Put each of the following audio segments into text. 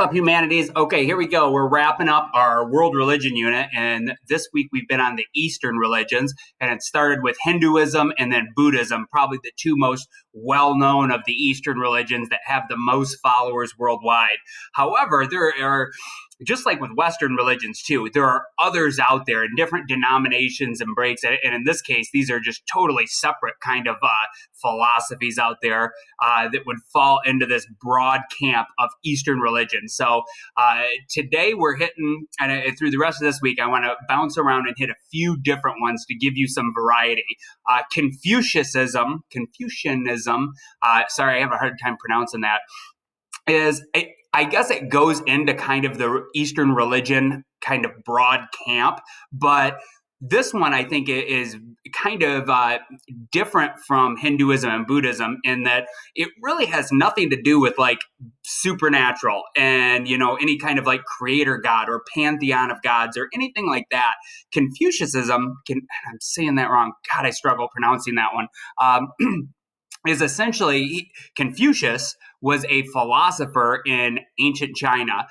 Up, humanities? Okay, here we go. We're wrapping up our world religion unit, and this week we've been on the Eastern religions, and it started with Hinduism and then Buddhism, probably the two most well-known of the Eastern religions that have the most followers worldwide. However, there are, just like with Western religions too, there are others out there in different denominations and breaks, and in this case, these are just totally separate kind of philosophies out there that would fall into this broad camp of Eastern religion. So today we're hitting, and through the rest of this week, I want to bounce around and hit a few different ones to give you some variety. Confucianism, sorry, I have a hard time pronouncing that, I guess it goes into kind of the Eastern religion kind of broad camp, but this one I think is kind of different from Hinduism and Buddhism in that it really has nothing to do with like supernatural and, you know, any kind of like creator god or pantheon of gods or anything like that. Confucianism, I'm saying that wrong. God, I struggle pronouncing that one. Is essentially Confucius was a philosopher in ancient China,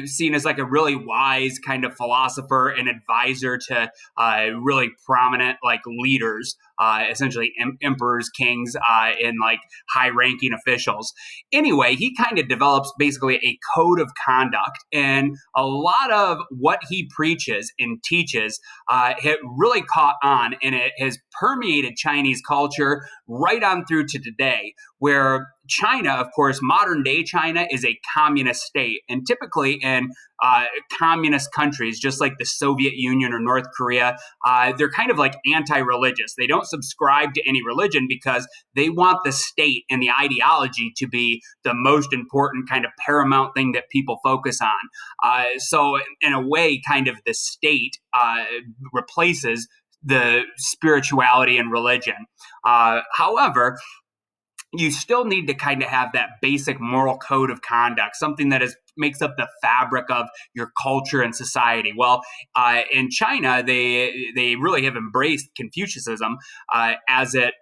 seen as like a really wise kind of philosopher and advisor to really prominent like leaders, essentially emperors, kings, and like high-ranking officials. Anyway, he kind of develops basically a code of conduct, and a lot of what he preaches and teaches it really caught on, and it has permeated Chinese culture right on through to today, where China, of course, modern day China is a communist state. And typically in communist countries, just like the Soviet Union or North Korea, they're kind of like anti-religious. They don't subscribe to any religion because they want the state and the ideology to be the most important kind of paramount thing that people focus on. So in a way, kind of the state replaces the spirituality and religion. However, you still need to kind of have that basic moral code of conduct, something that makes up the fabric of your culture and society. Well, in China, they really have embraced Confucianism as it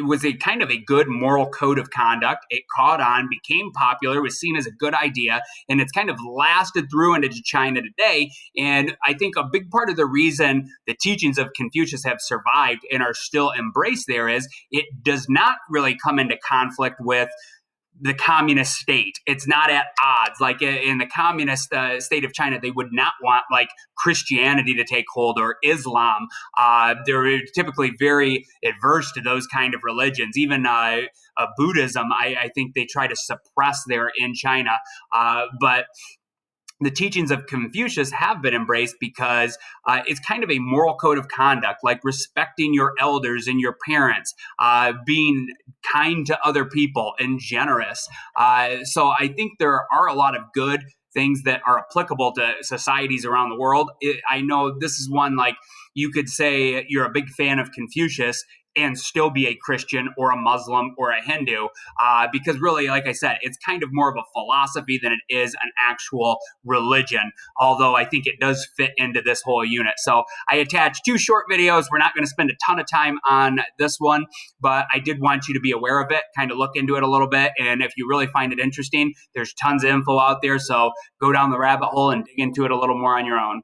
was a kind of a good moral code of conduct. It caught on, became popular, was seen as a good idea, and it's kind of lasted through into China today. And I think a big part of the reason the teachings of Confucius have survived and are still embraced there is it does not really come into conflict with the communist state. It's not at odds. Like in the communist state of China, they would not want like Christianity to take hold or Islam. They're typically very adverse to those kind of religions. Even Buddhism, I think they try to suppress there in China. But the teachings of Confucius have been embraced because it's kind of a moral code of conduct, like respecting your elders and your parents, being kind to other people and generous. So I think there are a lot of good things that are applicable to societies around the world. I know this is one like you could say you're a big fan of Confucius and still be a Christian or a Muslim or a Hindu, because really, like I said, it's kind of more of a philosophy than it is an actual religion, although I think it does fit into this whole unit. So I attached two short videos. We're not going to spend a ton of time on this one, but I did want you to be aware of it, kind of look into it a little bit, and if you really find it interesting, there's tons of info out there, so go down the rabbit hole and dig into it a little more on your own.